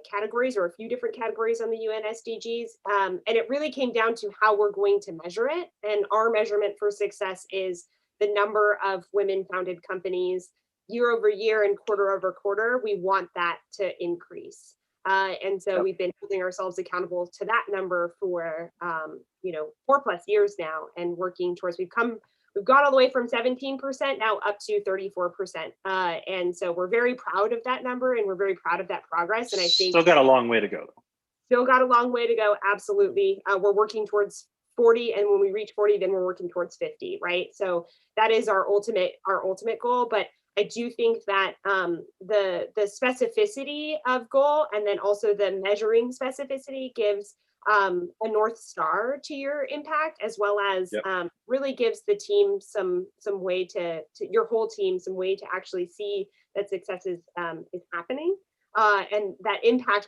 Speaker 2: categories, or a few different categories on the UN SDGs. And it really came down to how we're going to measure it. And our measurement for success is the number of women-founded companies year over year and quarter over quarter. We want that to increase. And so we've been holding ourselves accountable to that number for 4+ years now, and working towards, we've gone all the way from 17% now up to 34%. And so we're very proud of that number, and we're very proud of that progress. And I think
Speaker 1: still got a long way to go.
Speaker 2: Still got a long way to go. Absolutely. We're working towards 40. And when we reach 40, then we're working towards 50, right? So that is our ultimate goal. But I do think that the specificity of goal, and then also the measuring specificity, gives a North Star to your impact, as well as really gives the team some way to your whole team some way to actually see that success is happening. And that impact,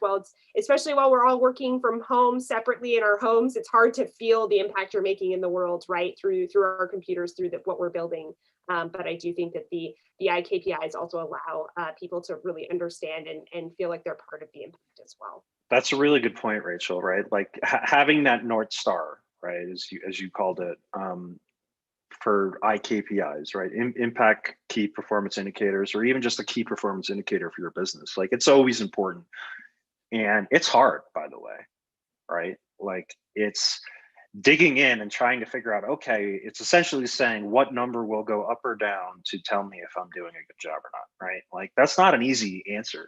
Speaker 2: especially while we're all working from home separately in our homes, it's hard to feel the impact you're making in the world, right? Through our computers, through what we're building. But I do think that the IKPIs also allow people to really understand and feel like they're part of the impact as well.
Speaker 1: That's a really good point, Rachel, right? Like having that North Star, right, as you called it, for IKPIs, right? Impact key performance indicators, or even just a key performance indicator for your business. Like, it's always important. And it's hard, by the way, right? Like, it's digging in and trying to figure out, okay, it's essentially saying what number will go up or down to tell me if I'm doing a good job or not, right? Like, that's not an easy answer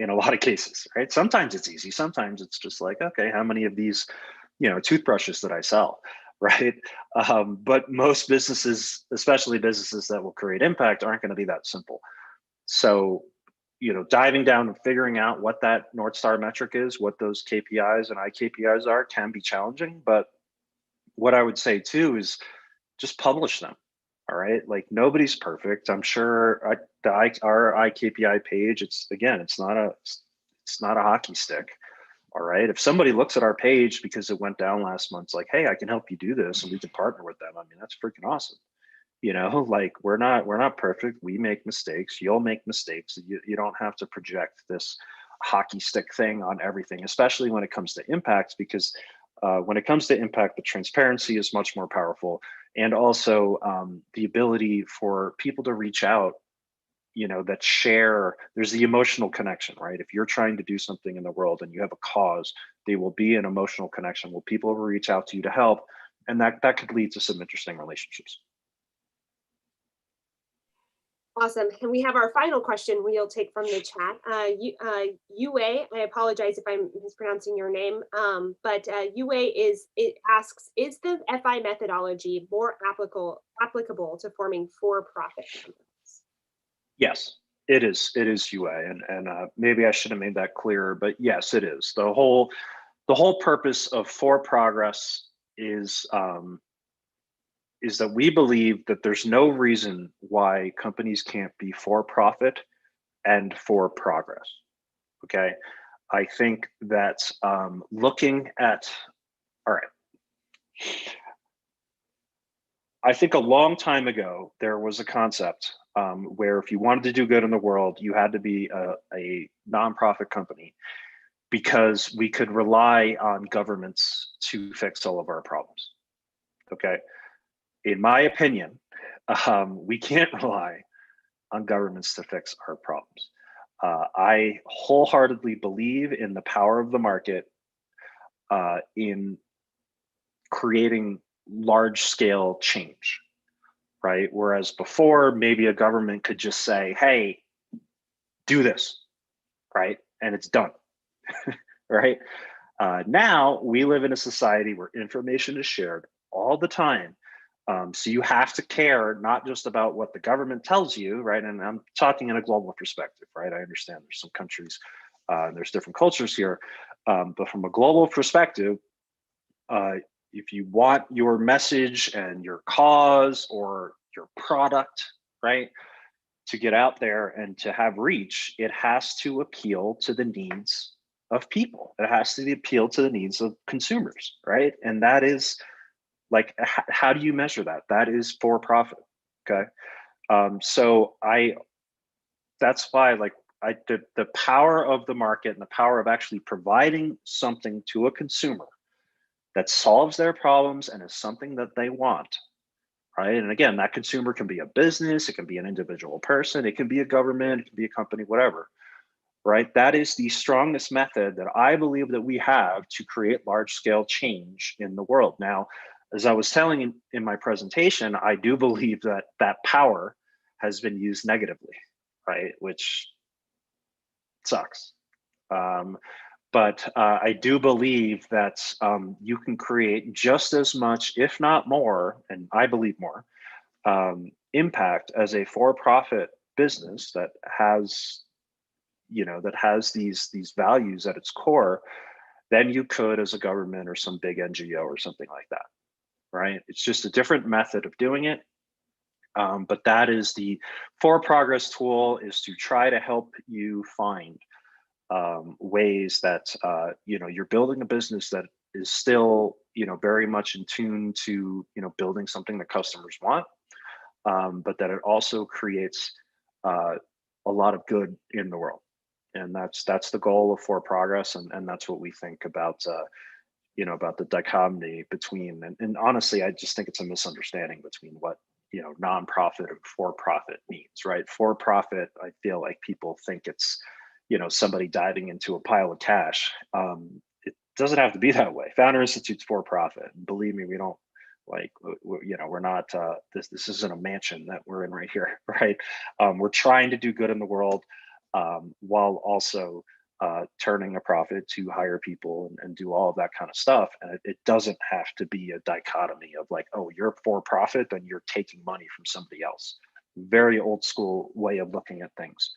Speaker 1: in a lot of cases, right? Sometimes it's easy. Sometimes it's just like, okay, how many of these, toothbrushes did I sell? Right. But most businesses, especially businesses that will create impact, aren't going to be that simple. So, diving down and figuring out what that North Star metric is, what those KPIs and IKPIs are, can be challenging. But what I would say too is just publish them. All right. Like, nobody's perfect. I'm sure our IKPI page, it's not a hockey stick. All right. If somebody looks at our page because it went down last month, it's like, hey, I can help you do this and we can partner with them. I mean, that's freaking awesome. Like, we're not perfect. We make mistakes. You'll make mistakes. You don't have to project this hockey stick thing on everything, especially when it comes to impact, because when it comes to impact, the transparency is much more powerful. And also the ability for people to reach out, that share, there's the emotional connection, right? If you're trying to do something in the world and you have a cause, there will be an emotional connection. Will people will reach out to you to help? And that could lead to some interesting relationships.
Speaker 2: Awesome. And we have our final question we'll take from the chat. Yue, I apologize if I'm mispronouncing your name, but Yue it asks, is the FI methodology more applicable to forming for-profit companies?
Speaker 1: Yes, it is. It is UA, and maybe I should have made that clearer, but yes, it is. The whole purpose of For Progress is that we believe that there's no reason why companies can't be for profit and for progress. Okay, I think that looking at, all right, I think a long time ago there was a concept where if you wanted to do good in the world, you had to be a nonprofit company, because we could rely on governments to fix all of our problems. Okay, in my opinion, we can't rely on governments to fix our problems. I wholeheartedly believe in the power of the market in creating large scale change, right? Whereas before, maybe a government could just say, hey, do this, right? And it's done, right? Now we live in a society where information is shared all the time. So you have to care not just about what the government tells you, right? And I'm talking in a global perspective, right? I understand there's some countries, there's different cultures here, but from a global perspective, if you want your message and your cause or your product, right, to get out there and to have reach, it has to appeal to the needs of people. It has to appeal to the needs of consumers, right? And that is, like, how do you measure that? That is for profit. Okay. So that's why, like, the power of the market and the power of actually providing something to a consumer that solves their problems and is something that they want, right? And again, that consumer can be a business, it can be an individual person, it can be a government, it can be a company, whatever, right? That is the strongest method that I believe that we have to create large scale change in the world. Now, as I was telling in my presentation, I do believe that that power has been used negatively, right? Which sucks. But I do believe that you can create just as much, if not more, and I believe more, impact as a for-profit business that has, these values at its core, than you could as a government or some big NGO or something like that, right? It's just a different method of doing it. But that is the For Progress tool, is to try to help you find ways that you're building a business that is still very much in tune to building something that customers want, but that it also creates a lot of good in the world. And that's the goal of For Progress, and that's what we think about about the dichotomy between, and honestly, I just think it's a misunderstanding between what nonprofit and for profit means, right? For profit, I feel like people think it's somebody diving into a pile of cash. It doesn't have to be that way. Founder Institute's for profit. Believe me, we don't we're not this isn't a mansion that we're in right here, right? We're trying to do good in the world, while also turning a profit to hire people and do all of that kind of stuff. And it doesn't have to be a dichotomy of like, oh, you're for profit, then you're taking money from somebody else. very old school way of looking at things.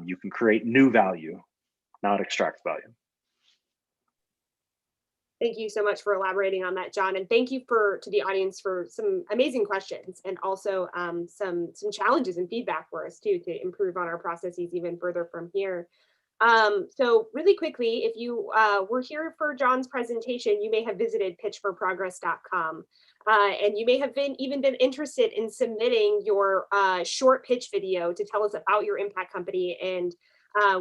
Speaker 1: You can create new value, not extract value.
Speaker 2: Thank you so much for elaborating on that, John, and thank you to the audience for some amazing questions, and also some challenges and feedback for us too, to improve on our processes even further from here. So really quickly, if you were here for John's presentation, you may have visited pitchforprogress.com, and you may have even been interested in submitting your short pitch video to tell us about your impact company. And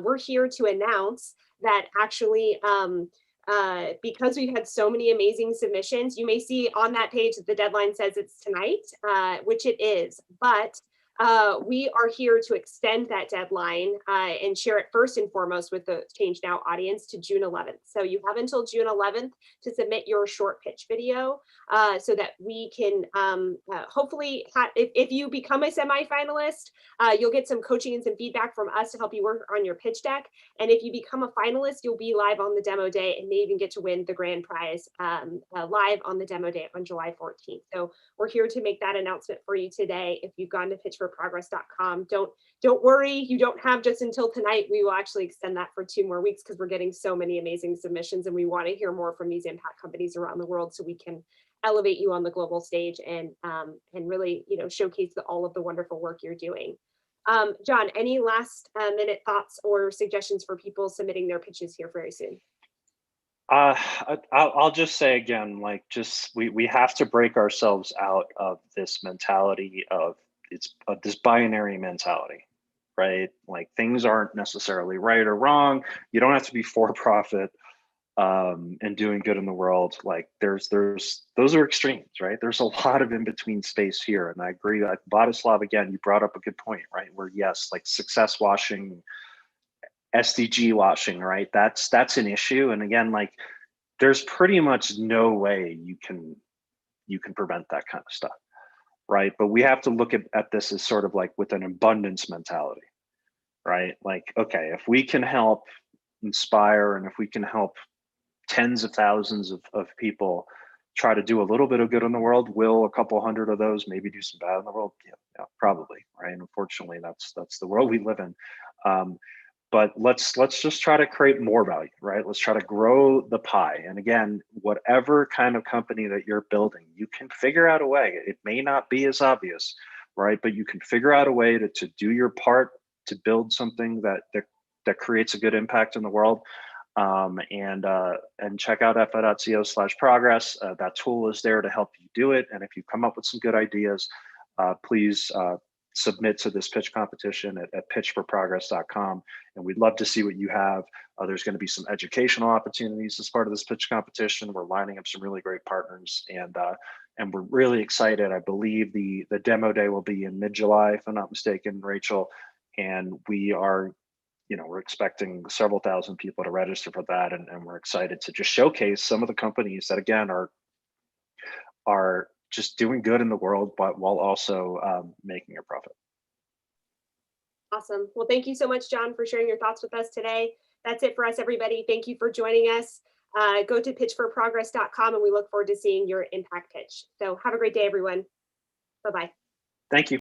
Speaker 2: we're here to announce that actually, because we've had so many amazing submissions, you may see on that page that the deadline says it's tonight, which it is, but we are here to extend that deadline and share it first and foremost with the Change Now audience to June 11th. So you have until June 11th to submit your short pitch video so that we can hopefully, if you become a semi-finalist, you'll get some coaching and some feedback from us to help you work on your pitch deck. And if you become a finalist, you'll be live on the demo day and may even get to win the grand prize live on the demo day on July 14th. So we're here to make that announcement for you today. If you've gone to pitchforprogress.com, don't worry, you don't have just until tonight. We will actually extend that for 2 more weeks because we're getting so many amazing submissions, and we want to hear more from these impact companies around the world so we can elevate you on the global stage and really, showcase all of the wonderful work you're doing. John, any last minute thoughts or suggestions for people submitting their pitches here very soon?
Speaker 1: I'll just say again, we have to break ourselves out of this mentality of this binary mentality, right? Like, things aren't necessarily right or wrong. You don't have to be for profit and doing good in the world. Like, those are extremes, right? There's a lot of in between space here, and I agree. Vladislav, again, you brought up a good point, right? Where yes, like success washing, SDG washing, right? That's an issue. And again, like, there's pretty much no way you can prevent that kind of stuff, right? But we have to look at this as sort of like with an abundance mentality, right? Like, okay, if we can help inspire and if we can help tens of thousands of people try to do a little bit of good in the world, will a couple hundred of those maybe do some bad in the world? Yeah, probably, right? And unfortunately, that's the world we live in. But let's just try to create more value, right? Let's try to grow the pie. And again, whatever kind of company that you're building, you can figure out a way. It may not be as obvious, right? But you can figure out a way to do your part to build something that creates a good impact in the world. And check out fi.co/progress. That tool is there to help you do it. And if you come up with some good ideas, please submit to this pitch competition at pitchforprogress.com. And we'd love to see what you have. There's going to be some educational opportunities as part of this pitch competition. We're lining up some really great partners, and we're really excited. I believe the demo day will be in mid-July, if I'm not mistaken, Rachel. And we are, we're expecting several thousand people to register for that. And we're excited to just showcase some of the companies that, again, are just doing good in the world, but while also making a profit.
Speaker 2: Awesome. Well, thank you so much, John, for sharing your thoughts with us today. That's it for us, everybody. Thank you for joining us. Go to pitchforprogress.com, and we look forward to seeing your impact pitch. So have a great day, everyone. Bye-bye.
Speaker 1: Thank you.